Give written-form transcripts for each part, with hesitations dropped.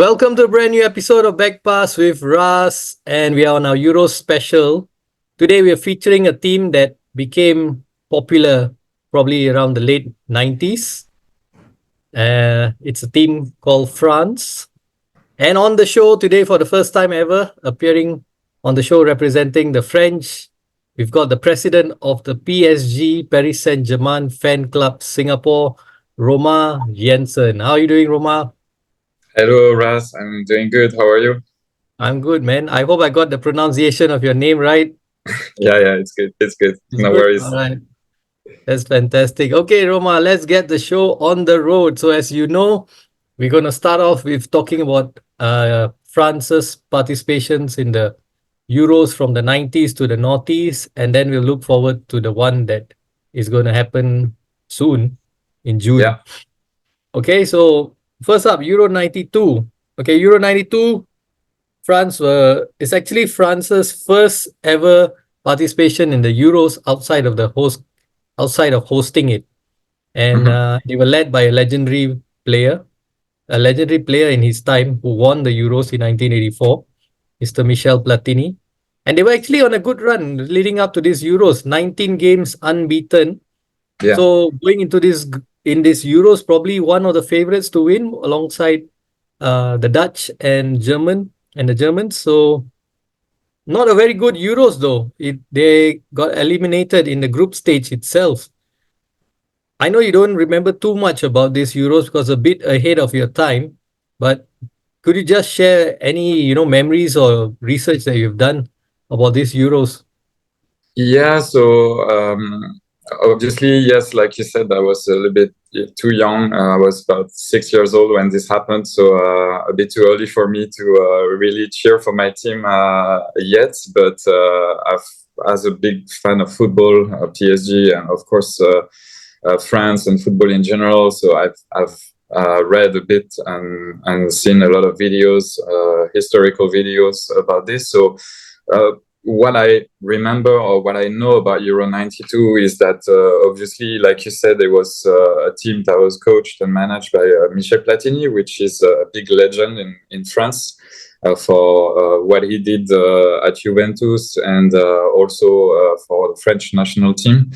Welcome to a brand new episode of Backpass with Ras, and we are on our Euro special. Today we are featuring a team that became popular probably around the late 90s. It's a team called France. And on the show today, for the first time ever, appearing on the show representing the French, we've got the president of the PSG, Paris Saint-Germain Fan Club Singapore, Romain Janson. How are you doing, Romain? Hello, Ras. I'm doing good. How are you? I'm good, man. I hope I got the pronunciation of your name right. Yeah, it's good. It's good. It's No good. worries. All right. That's fantastic. Okay, Roma, let's get the show on the road. So, as you know, we're going to start off with talking about France's participations in the Euros from the 90s to the noughties, and then we'll look forward to the one that is going to happen soon in June. Yeah. Okay, so first up, Euro 92. Okay, Euro 92, France is actually France's first ever participation in the Euros outside of hosting it, and Mhm. they were led by player, a legendary player in his time who won the Euros in 1984, Mr. Michel Platini, and they were actually on a good run leading up to this Euros, 19 games unbeaten. Yeah. So going into this Euros, probably one of the favorites to win alongside the Dutch and the Germans. So not a very good Euros though. They got eliminated in the group stage itself. I know you don't remember too much about these Euros because a bit ahead of your time, but could you just share any memories or research that you've done about these Euros? Yeah. Obviously, yes, like you said, I was a little bit too young. I was about 6 years old when this happened, so a bit too early for me to really cheer for my team yet. But as a big fan of football, PSG, and of course France and football in general. So I've read a bit and seen a lot of videos, historical videos about this. So what I remember or what I know about Euro 92 is that obviously, like you said, there was a team that was coached and managed by Michel Platini, which is a big legend in France. For what he did at Juventus and also for the French national team.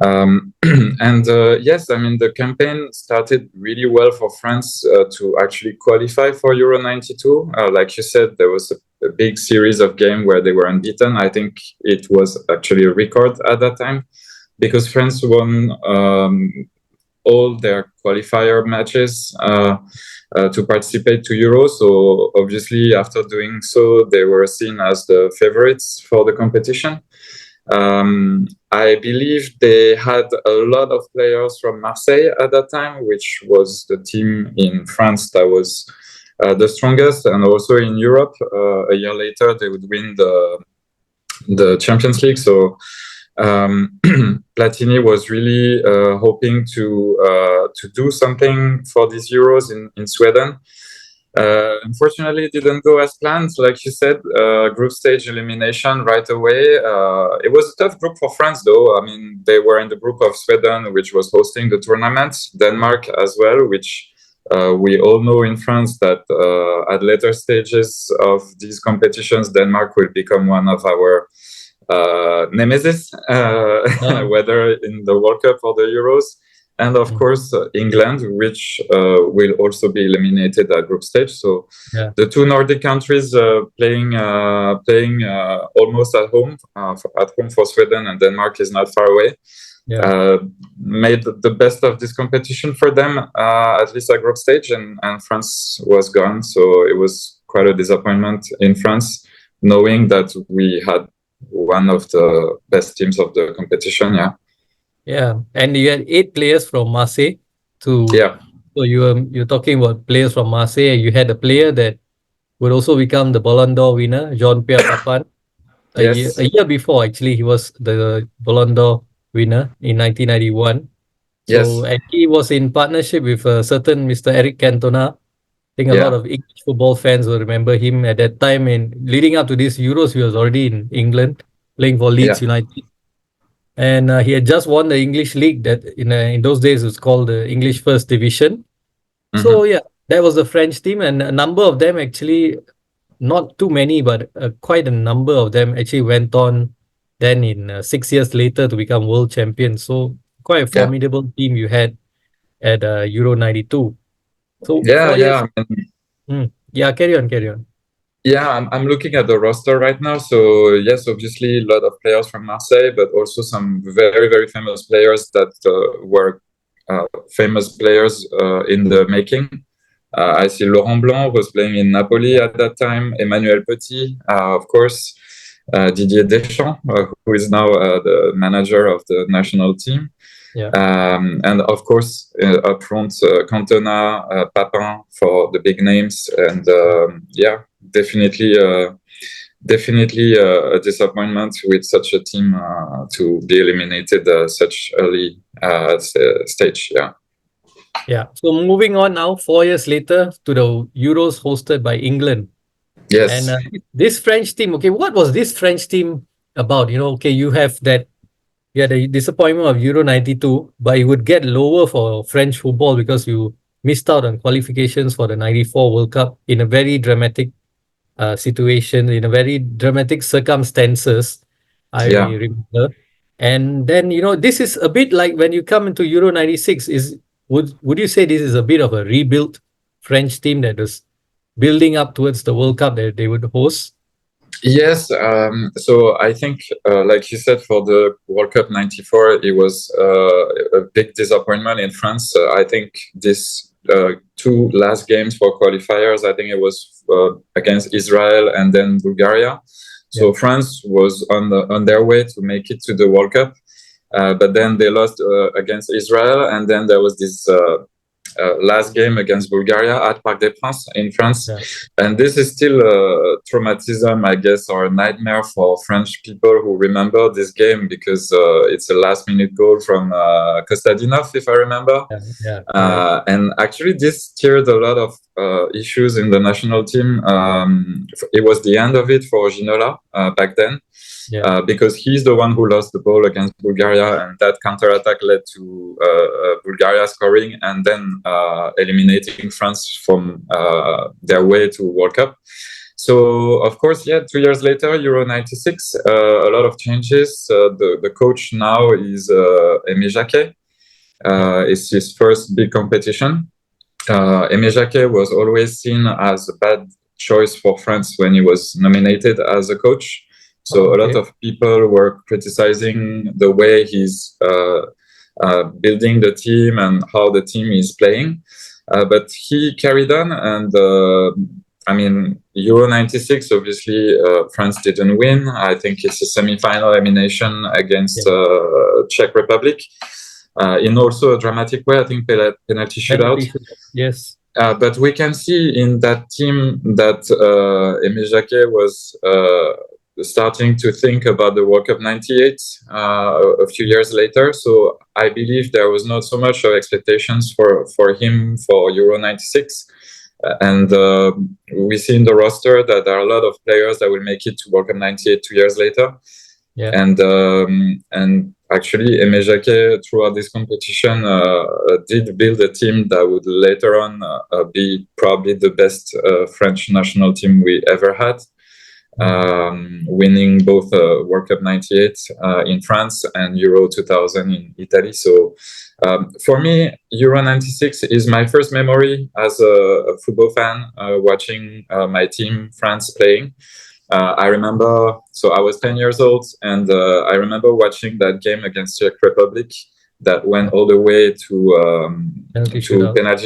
And yes, I mean, the campaign started really well for France to actually qualify for Euro 92. Like you said, there was a big series of games where they were unbeaten. I think it was actually a record at that time because France won all their qualifier matches to participate to Euro. So obviously, after doing so, they were seen as the favorites for the competition. I believe they had a lot of players from Marseille at that time, which was the team in France that was the strongest, and also in Europe. A year later, they would win the Champions League. So Platini was really hoping to do something for these Euros in Sweden. Unfortunately, it didn't go as planned. Like you said, group stage elimination right away. It was a tough group for France, though. I mean, they were in the group of Sweden, which was hosting the tournament, Denmark as well, which we all know in France that at later stages of these competitions, Denmark will become one of our nemesis, whether in the World Cup or the Euros. And of course, England, which will also be eliminated at group stage. So the two Nordic countries playing almost at home for Sweden, and Denmark is not far away. Made the best of this competition for them, at least at group stage, and France was gone. So it was quite a disappointment in France, knowing that we had one of the best teams of the competition. Yeah, and you had 8 players from Marseille. So you're talking about players from Marseille. You had a player that would also become the Ballon d'Or winner, Jean-Pierre Papin. A year before, actually, he was the Ballon d'Or winner in 1991. So and he was in partnership with a certain Mr. Eric Cantona. I think a lot of English football fans will remember him at that time. And leading up to this Euros, he was already in England playing for Leeds United. And he had just won the English League that in those days was called the English First Division. So yeah, that was the French team, and a number of them actually, not too many, but quite a number of them actually went on then in 6 years later to become world champions. So quite a Yeah, formidable team you had at Euro 92. So yeah, 4 years. yeah. Yeah, carry on, carry on. Yeah, I'm looking at the roster right now. So yes, obviously a lot of players from Marseille, but also some very, very famous players that were famous players in the making. I see Laurent Blanc was playing in Napoli at that time. Emmanuel Petit, of course. Didier Deschamps, who is now the manager of the national team. Yeah. And of course, up front, Cantona, Papin for the big names. And yeah, definitely, definitely a disappointment with such a team to be eliminated such early stage. Yeah. Yeah. So moving on now, 4 years later to the Euros hosted by England. And Yes. this French team, okay, what was this French team about? Okay, you have that, you had a disappointment of Euro 92, but you would get lower for French football because you missed out on qualifications for the 94 World Cup in a very dramatic situation, in a very dramatic circumstances, I Yeah. remember. And then, this is a bit like when you come into Euro 96, would you say this is a bit of a rebuilt French team that was building up towards the World Cup that they would host? Yes, so I think, like you said, for the World Cup '94, it was a big disappointment in France. I think this two last games for qualifiers, I think it was against Israel and then Bulgaria. So Yeah. France was on their way to make it to the World Cup, but then they lost against Israel, and then there was this last game against Bulgaria at Parc des Princes in France. Yeah. And this is still a traumatism, I guess, or a nightmare for French people who remember this game because it's a last minute goal from Kostadinov, if I remember. Yeah, correct. And actually, this stirred a lot of issues in the national team. It was the end of it for Ginola back then. Yeah. Because he's the one who lost the ball against Bulgaria, and that counterattack led to Bulgaria scoring and then eliminating France from their way to World Cup. So, of course, yeah, 2 years later, Euro 96, a lot of changes. The coach now is Aimé Jacquet. It's his first big competition. Aimé Jacquet was always seen as a bad choice for France when he was nominated as a coach. So a lot of people were criticizing the way he's building the team and how the team is playing. But he carried on, and I mean, Euro 96, obviously, France didn't win. I think it's a semi-final elimination against Czech Republic. In also a dramatic way, I think penalty shootout. Yes. But we can see in that team that Aimé Jacquet was starting to think about the World Cup '98 a few years later. So I believe there was not so much of expectations for him for Euro 96. And we see in the roster that there are a lot of players that will make it to World Cup '98 2 years later. Yeah. And actually, Aimé Jacquet, throughout this competition, did build a team that would later on be probably the best French national team we ever had. Winning both World Cup '98 in France and Euro 2000 in Italy. So for me, Euro 96 is my first memory as a football fan, watching my team France playing. I remember, so I was 10 years old, and I remember watching that game against Czech Republic that went all the way to penalty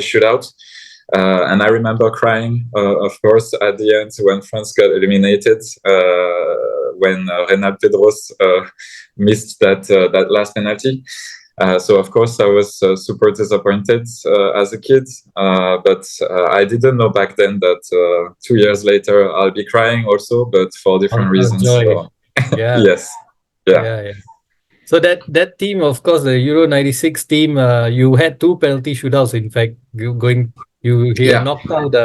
shootout. And I remember crying, of course, at the end when France got eliminated, when Reynald Pedros missed that last penalty. So, of course, I was super disappointed as a kid, but I didn't know back then that 2 years later I'll be crying also, but for different reasons. So, yeah. Yes. Yeah. So that team, of course, the Euro 96 team, you had two penalty shootouts. In fact, you knocked out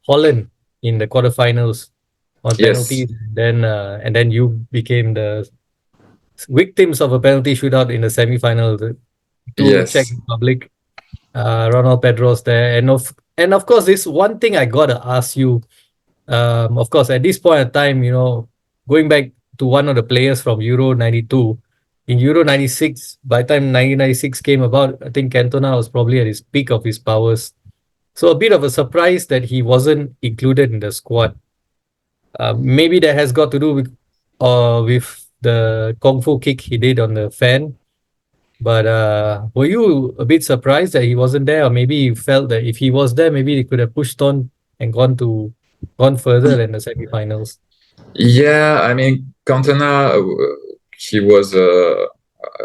Holland in the quarterfinals on penalties. Then and then you became the victims of a penalty shootout in the semi-final to Czech Republic. Ronald Pedros there, and And of course, this one thing I gotta ask you. Of course, at this point in time, going back to one of the players from Euro '92, in Euro '96, by the time 1996 came about, I think Cantona was probably at his peak of his powers. So a bit of a surprise that he wasn't included in the squad. Maybe that has got to do with the kung fu kick he did on the fan. But were you a bit surprised that he wasn't there, or maybe you felt that if he was there, maybe he could have pushed on and gone further than the semifinals? Yeah, I mean, Cantona, he was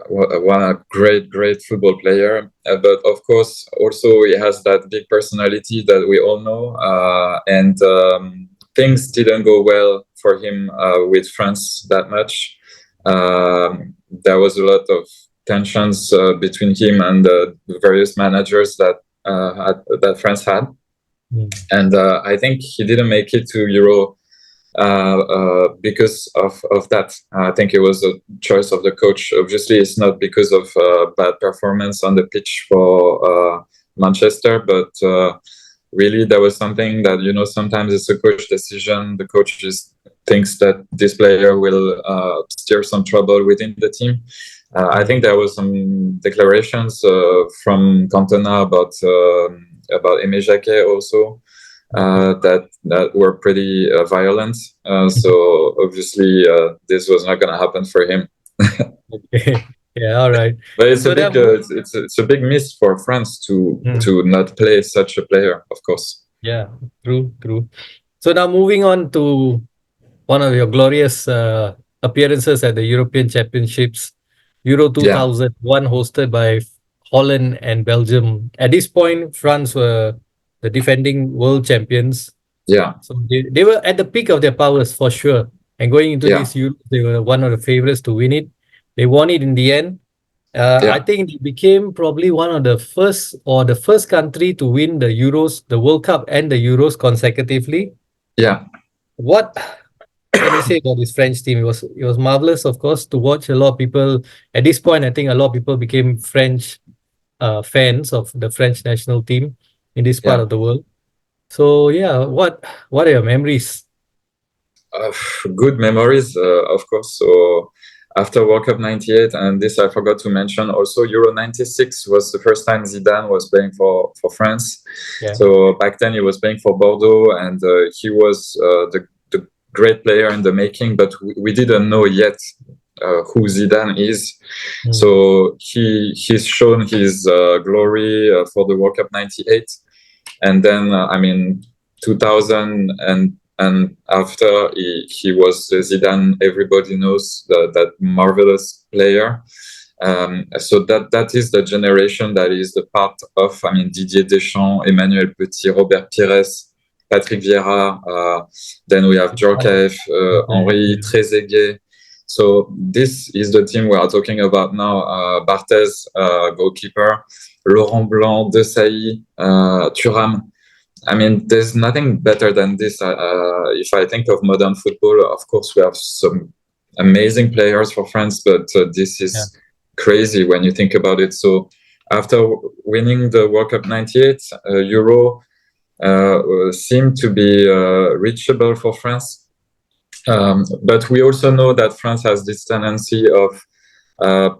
one great football player, but of course, also he has that big personality that we all know, and things didn't go well for him with France that much. There was a lot of tensions between him and the various managers that France had, and I think he didn't make it to Euro because of that. I think it was a choice of the coach. Obviously, it's not because of bad performance on the pitch for Manchester, but really there was something that, sometimes it's a coach decision. The coach just thinks that this player will steer some trouble within the team. I think there was some declarations from Cantona about Aimé Jacquet also. That were pretty violent. So obviously, this was not going to happen for him. Okay. Yeah, all right. But it's a big miss for France to not play such a player, of course. Yeah, true. So now moving on to one of your glorious appearances at the European Championships, Euro 2001, hosted by Holland and Belgium. At this point, France were the defending world champions. Yeah. So they were at the peak of their powers for sure. And going into this Euro, they were one of the favorites to win it. They won it in the end. I think they became probably one of the first country to win the Euros, the World Cup and the Euros consecutively. Yeah. What can you say about this French team? It was marvelous, of course, to watch. A lot of people at this point, I think a lot of people became French fans of the French national team in this part of the world. So yeah, what are your memories? Good memories, of course. So after World Cup '98, and this I forgot to mention, also Euro '96 was the first time Zidane was playing for France. Yeah. So back then he was playing for Bordeaux, and he was the great player in the making, but we didn't know yet who Zidane is. So he's shown his glory for the World Cup '98, and then 2000 and after he was Zidane, everybody knows that marvelous player. So that is the generation that is the part of, Didier Deschamps, Emmanuel Petit, Robert Pires, Patrick Vieira, then we have Djorkaeff, Henry, Trezeguet. So this is the team we are talking about now. Barthez, goalkeeper, Laurent Blanc, Desailly, Thuram. There's nothing better than this. If I think of modern football, of course, we have some amazing players for France, but this is crazy when you think about it. So after winning the World Cup '98, Euro seemed to be reachable for France. But we also know that France has this tendency of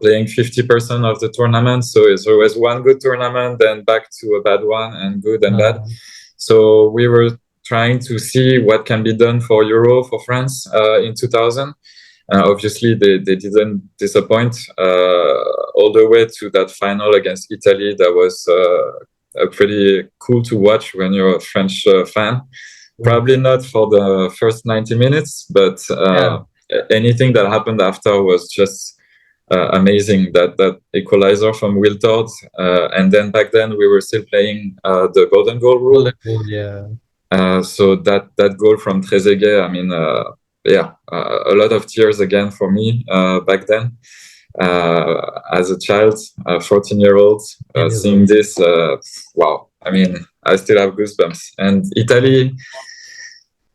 playing 50% of the tournament. So it's always one good tournament, then back to a bad one, and good and bad. So we were trying to see what can be done for Euro for France in 2000. Obviously, they didn't disappoint all the way to that final against Italy. That was pretty cool to watch when you're a French fan. Probably not for the first 90 minutes, but anything that happened after was just amazing. That equalizer from Wiltord, and then back then we were still playing the golden goal rule. So that goal from Trezeguet, a lot of tears again for me back then. As a child, 14-year-old, seeing this, wow! I still have goosebumps. And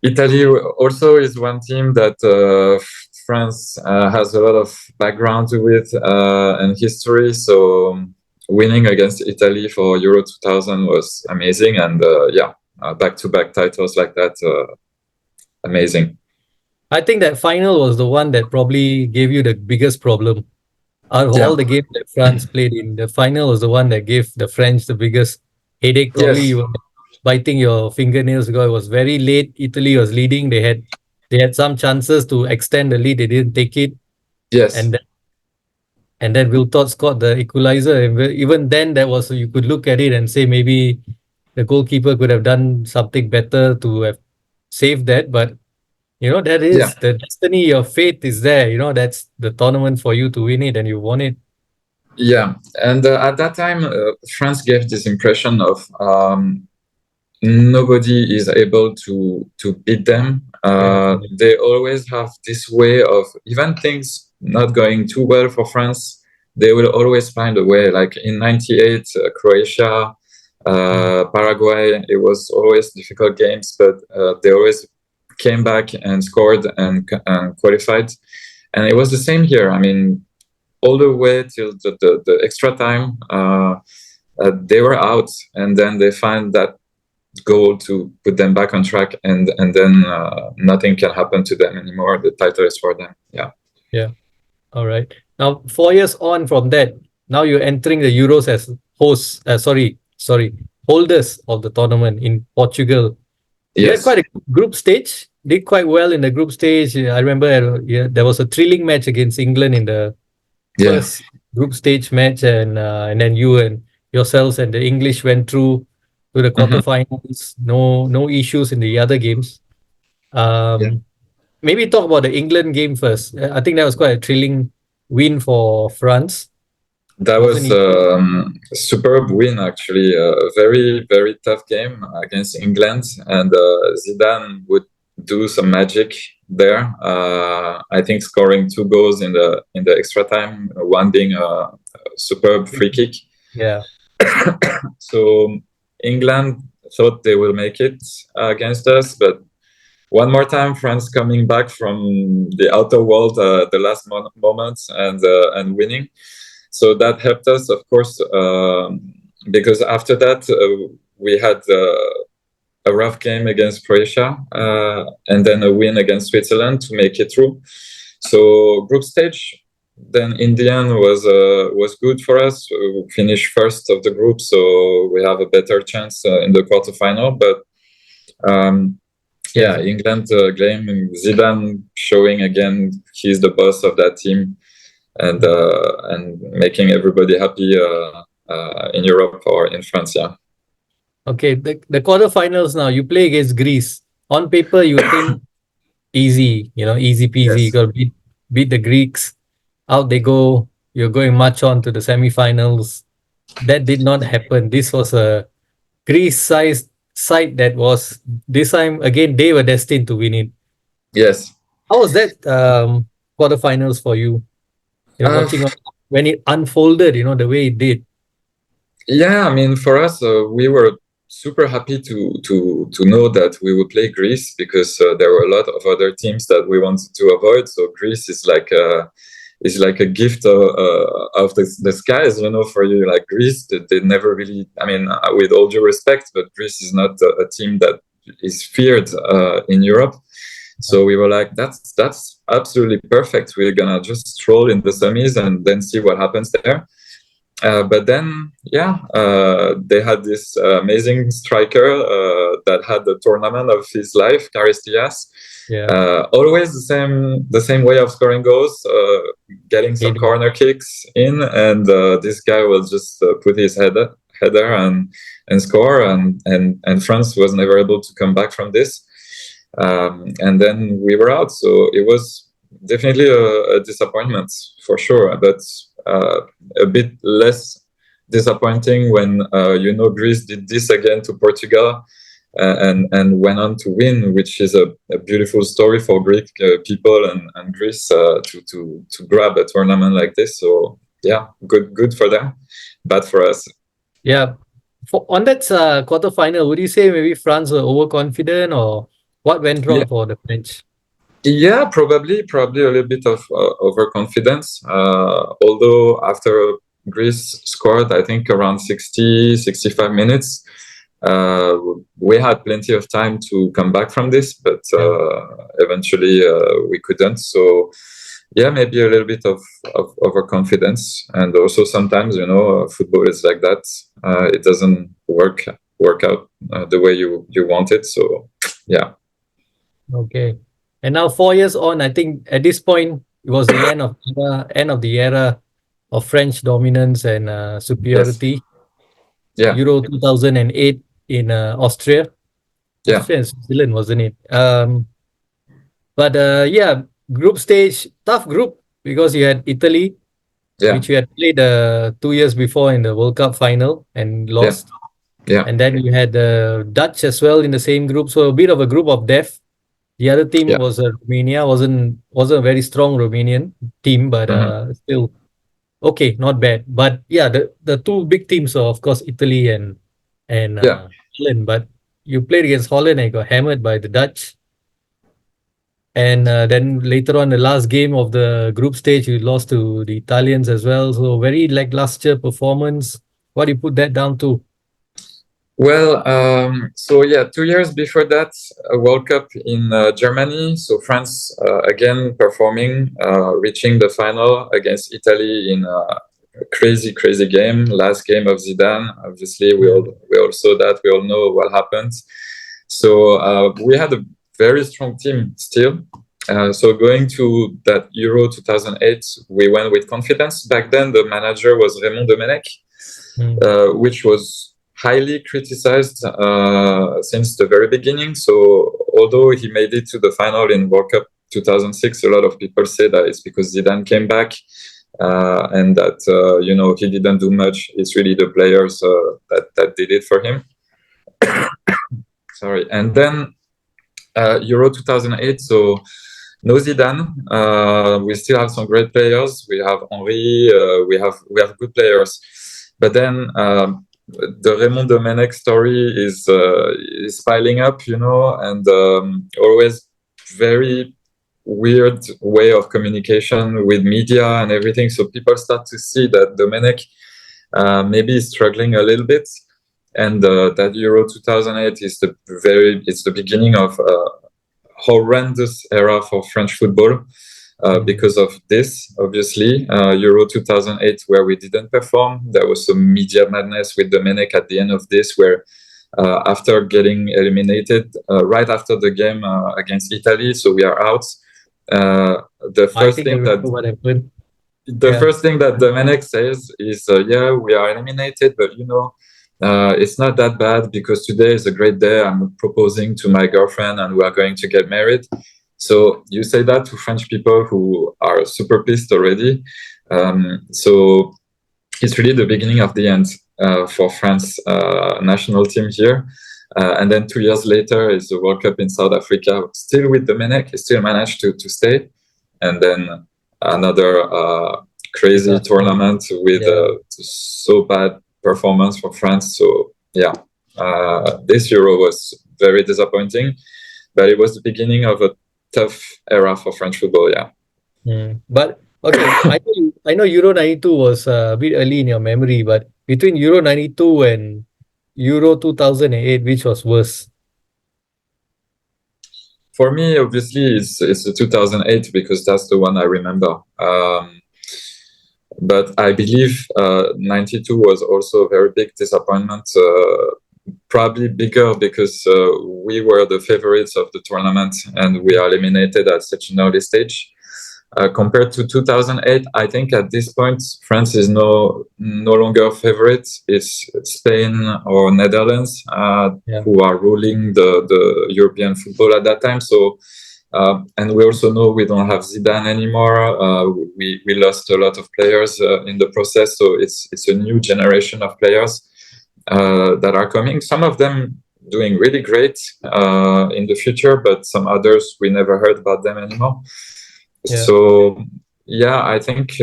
Italy also is one team that France has a lot of background with and history. So winning against Italy for Euro 2000 was amazing, and back-to-back titles like that, amazing. I think that final was the one that probably gave you the biggest problem. Out of all the games that France played in, the final was the one that gave the French the biggest headache. Probably you were biting your fingernails because it was very late. Italy was leading. They had some chances to extend the lead. They didn't take it. Yes. And then Wiltord scored the equalizer. And even then, that was, you could look at it and say maybe the goalkeeper could have done something better to have saved that. But that is the destiny. Your fate is there. That's the tournament for you to win it, and you won it. Yeah, and at that time, France gave this impression of nobody is able to beat them. They always have this way of, even things not going too well for France, they will always find a way. Like in '98, Croatia, Paraguay, it was always difficult games, but they always came back and scored and qualified. And it was the same here. I mean, all the way till the extra time, they were out, and then they find that goal to put them back on track, and then nothing can happen to them anymore. The title is for them. Yeah. All right. Now 4 years on from that, now you're entering the Euros as hosts. Holders of the tournament in Portugal. You had quite a group stage. Did quite well in the group stage. I remember there was a thrilling match against England in the first group stage match, and then you and yourselves and the English went through to the quarterfinals. No issues in the other games. Maybe talk about the England game first. I think that was quite a thrilling win for France. That was a superb win, actually. A very, very tough game against England, and Zidane would do some magic there. I think scoring 2 goals in the extra time, one being a superb free kick. Yeah. So England thought they will make it against us, but one more time, France coming back from the outer world the last moments and winning. So that helped us, of course, because after that we had a rough game against Croatia and then a win against Switzerland to make it through. So group stage, then in the end was good for us. We finished first of the group, so we have a better chance in the quarterfinal. But England game, Zidane showing again he's the boss of that team, and making everybody happy in Europe or in France. Yeah. Okay, the quarterfinals now, you play against Greece. On paper, you think easy, easy peasy. You got to beat the Greeks. Out they go. You're going much on to the semifinals. That did not happen. This was a Greece-sized side that was, this time again, they were destined to win it. Yes. How was that quarterfinals for you? Watching when it unfolded, the way it did. Yeah, I mean, for us, we were super happy to know that we would play Greece, because there were a lot of other teams that we wanted to avoid. So Greece is like a gift of the skies, for you. Like Greece, they never really, I mean, with all due respect, but Greece is not a team that is feared in Europe. So we were like, that's absolutely perfect. We're gonna just stroll in the semis and then see what happens there. But then, they had this amazing striker that had the tournament of his life, Caristias. Yeah. Always the same way of scoring goals, getting some corner kicks in, and this guy will just put his header and score, and France was never able to come back from this. And then we were out, so it was definitely a disappointment for sure, but a bit less disappointing when Greece did this again to Portugal and went on to win, which is a beautiful story for Greek people and Greece to grab a tournament like this. So yeah, good for them, bad for us. Yeah. On that quarterfinal, would you say maybe France were overconfident, or what went wrong for the French? Yeah, probably a little bit of overconfidence. Although after Greece scored, I think, around 60, 65 minutes. We had plenty of time to come back from this, but eventually we couldn't. So yeah, maybe a little bit of overconfidence, and also sometimes, you know, football is like that. It doesn't work out the way you want it. So yeah. Okay. And now 4 years on, I think at this point it was the end of the era of French dominance and superiority. Yeah. Euro 2008 in Austria. Yeah. Austria and Switzerland, wasn't it? But yeah, group stage, tough group because you had Italy, which you had played 2 years before in the World Cup final and lost. Yeah. And then you had the Dutch as well in the same group. So a bit of a group of death. The other team was Romania. wasn't a very strong Romanian team, but still okay, not bad. But yeah, the two big teams are of course Italy and Holland. But you played against Holland and got hammered by the Dutch. And then later on, the last game of the group stage, you lost to the Italians as well. So very lackluster performance. What do you put that down to? Well, so yeah, 2 years before that, a World Cup in Germany. So France again performing, reaching the final against Italy in a crazy game. Last game of Zidane. Obviously, we all saw that. We all know what happened. So we had a very strong team still. So going to that Euro 2008, we went with confidence. Back then, the manager was Raymond Domenech, which was highly criticized since the very beginning. So although he made it to the final in World Cup 2006, a lot of people say that it's because Zidane came back and that you know, he didn't do much. It's really the players that did it for him. Sorry. And then Euro 2008, so no Zidane. We still have some great players. We have Henry. We have good players. But then the Raymond Domenech story is piling up, you know, and always very weird way of communication with media and everything. So people start to see that Domenech maybe is struggling a little bit. And that Euro 2008 is the beginning of a horrendous era for French football because of this, obviously. Euro 2008, where we didn't perform, there was some media madness with Domenech at the end of this, where after getting eliminated, right after the game against Italy, so we are out. The first thing that Domenech says is, yeah, we are eliminated, but you know, it's not that bad because today is a great day. I'm proposing to my girlfriend and we are going to get married. So you say that to French people who are super pissed already. So it's really the beginning of the end for France national team here. And then 2 years later is the World Cup in South Africa, still with Domenech. He still managed to stay. And then another crazy tournament with so bad performance for France. So yeah, this Euro was very disappointing, but it was the beginning of a tough era for French football. Yeah. But okay, I know Euro 92 was a bit early in your memory, but between Euro 92 and Euro 2008, which was worse? For me, obviously, it's the 2008 because that's the one I remember. But I believe 92 was also a very big disappointment, probably bigger because we were the favorites of the tournament and we are eliminated at such an early stage. Compared to 2008, I think at this point, France is no longer favorite. It's Spain or Netherlands who are ruling the European football at that time. So, and we also know we don't have Zidane anymore. We lost a lot of players in the process. So it's a new generation of players that are coming. Some of them doing really great in the future, but some others we never heard about them anymore. Yeah. So yeah, I think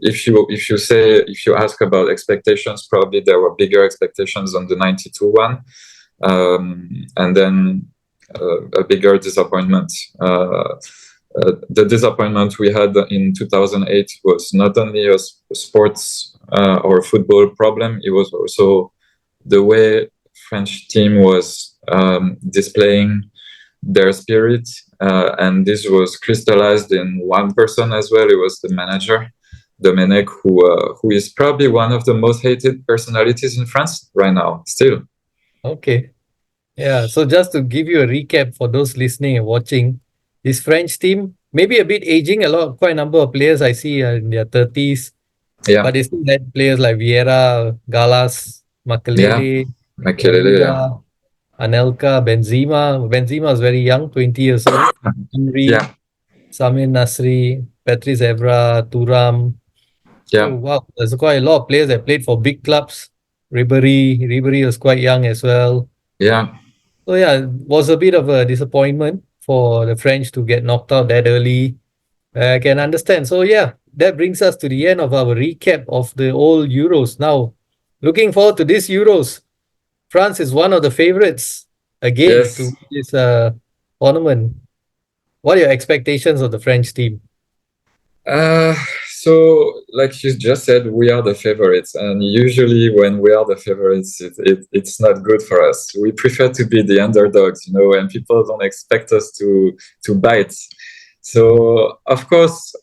if you ask about expectations, probably there were bigger expectations on the 92 one, and then a bigger disappointment. the disappointment we had in 2008 was not only a sports or football problem, it was also the way French team was displaying their spirit, and this was crystallized in one person as well. It was the manager, Domenech, who is probably one of the most hated personalities in France right now, still. Okay. Yeah, so just to give you a recap for those listening and watching, this French team, maybe a bit aging, quite a number of players I see are in their 30s, but they still had players like Vieira, Galas, Makelele, Garinda, Anelka, Benzema. Benzema is very young, 20 years old. Henry, Samir Nasri, Patrice Evra, Thuram. So, wow, there's quite a lot of players that played for big clubs. Ribery was quite young as well. Yeah. So yeah, it was a bit of a disappointment for the French to get knocked out that early. I can understand. So yeah, that brings us to the end of our recap of the old Euros. Now, looking forward to this Euros. France is one of the favorites again to win this tournament. What are your expectations of the French team? So, like you just said, we are the favorites, and usually when we are the favorites, it's not good for us. We prefer to be the underdogs, and people don't expect us to bite. So, of course,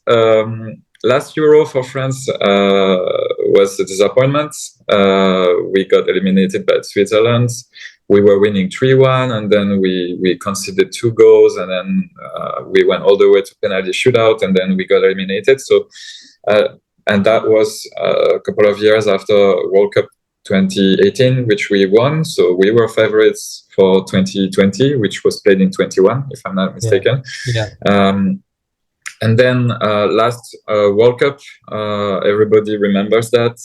last Euro for France was a disappointment. We got eliminated by Switzerland. We were winning 3-1, and then we conceded 2 goals, and then we went all the way to penalty shootout, and then we got eliminated. So, and that was a couple of years after World Cup 2018, which we won. So we were favorites for 2020, which was played in 21, if I'm not mistaken. Yeah. And then last World Cup, everybody remembers that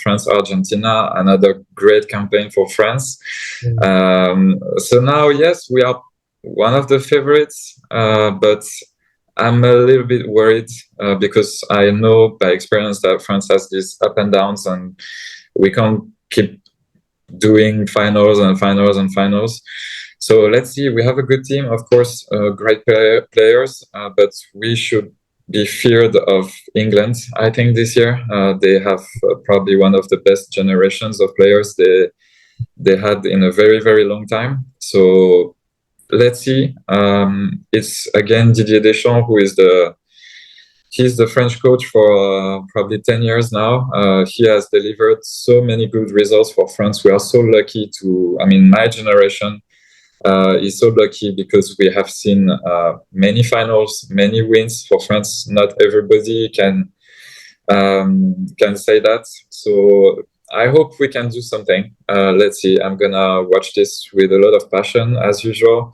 France-Argentina, another great campaign for France. So now, yes, we are one of the favorites, but I'm a little bit worried because I know by experience that France has these up and downs, and we can't keep doing finals and finals and finals. So let's see. We have a good team, of course, great players, but we should be feared of England. I think this year they have probably one of the best generations of players they had in a very, very long time. So let's see. It's again Didier Deschamps who is he's the French coach for probably 10 years now. He has delivered so many good results for France. We are so lucky my generation is so lucky because we have seen many finals, many wins for France. Not everybody can say that. So I hope we can do something. Let's see. I'm gonna watch this with a lot of passion as usual,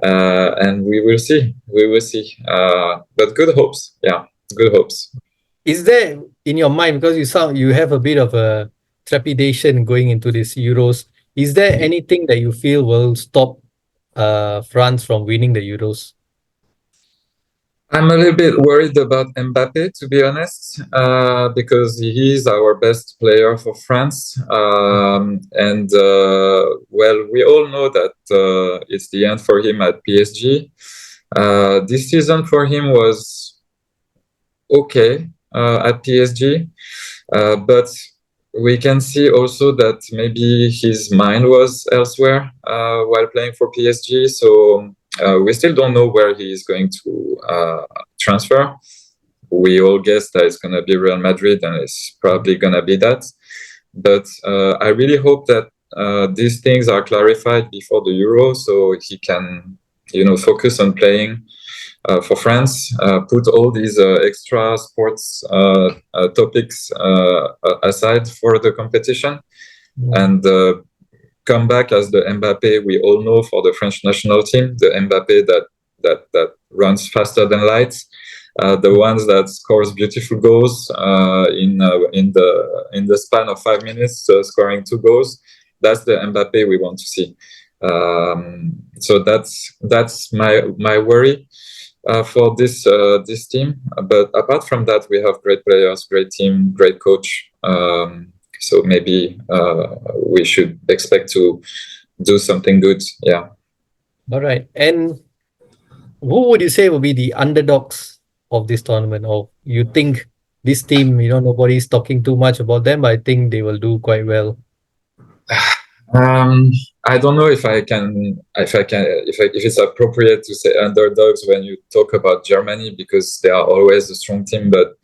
and we will see. We will see. But good hopes. Yeah, good hopes. Is there in your mind, because you have a bit of a trepidation going into this Euros? Is there anything that you feel will stop France from winning the Euros? I'm a little bit worried about Mbappe, to be honest, because he is our best player for France. And we all know that it's the end for him at PSG. This season for him was okay at PSG, but we can see also that maybe his mind was elsewhere while playing for PSG. So we still don't know where he is going to transfer. We all guess that it's going to be Real Madrid, and it's probably going to be that. But I really hope that these things are clarified before the Euro, so he can, focus on playing for France, put all these extra sports topics aside for the competition, and come back as the Mbappe we all know for the French national team, the Mbappe that runs faster than light, the ones that scores beautiful goals in the span of 5 minutes, scoring 2 goals. That's the Mbappe we want to see. So that's my worry for this team. But apart from that, we have great players, great team, great coach. So maybe we should expect to do something good. Yeah. All right. And Who would you say will be the underdogs of this tournament? Or you think this team, nobody's talking too much about them, but I think they will do quite well. Um, I don't know if it's appropriate to say underdogs when you talk about Germany, because they are always a strong team. But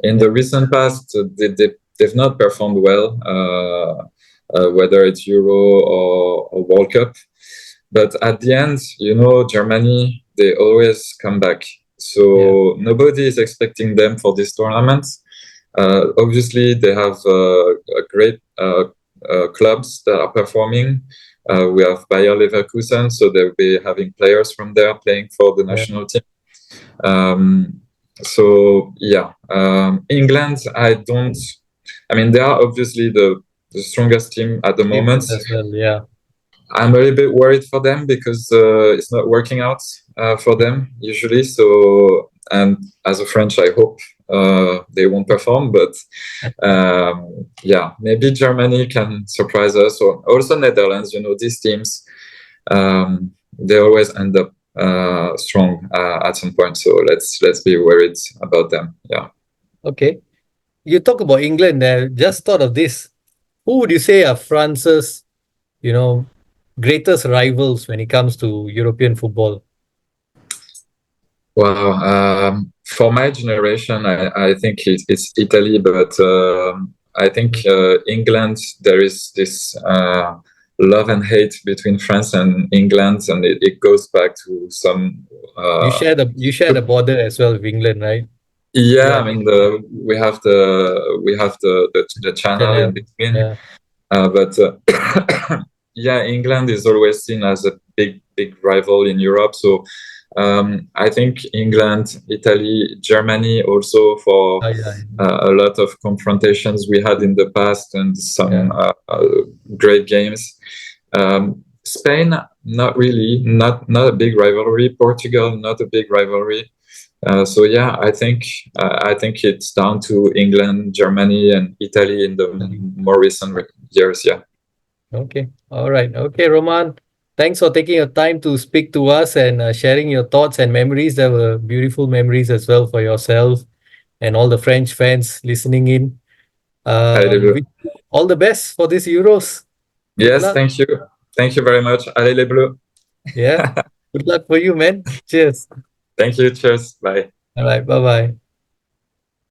in the recent past, they've not performed well, whether it's Euro or World Cup. But at the end, Germany, they always come back. So nobody is expecting them for this tournament. Obviously, they have a great clubs that are performing. We have Bayer Leverkusen, so they'll be having players from there playing for the national team. England, they are obviously the strongest team at the moment. As well, yeah. I'm a little bit worried for them because it's not working out for them usually. So, and as a French, I hope they won't perform. But maybe Germany can surprise us, or also Netherlands. These teams, they always end up strong at some point. So let's be worried about them. Yeah. Okay. You talk about England. Just thought of this. Who would you say are France's, greatest rivals when it comes to European football? Wow. For my generation, I think it's Italy, but I think England, there is this love and hate between France and England, and it goes back to some. You share the border as well with England, right? Yeah, we have the channel in between. Yeah. But England is always seen as a big rival in Europe. So I think England, Italy, Germany also, for a lot of confrontations we had in the past and some great games. Spain, not really, not a big rivalry. Portugal, not a big rivalry. I think it's down to England, Germany, and Italy in the more recent years. Yeah. Okay. All right. Okay, Roman. Thanks for taking your time to speak to us and sharing your thoughts and memories. There were beautiful memories as well for yourself and all the French fans listening in. All the best for this Euros. Yes, thank you. Thank you very much. Allez les Bleus. Yeah. Good luck for you, man. Cheers. Thank you. Cheers. Bye. All right. Bye-bye.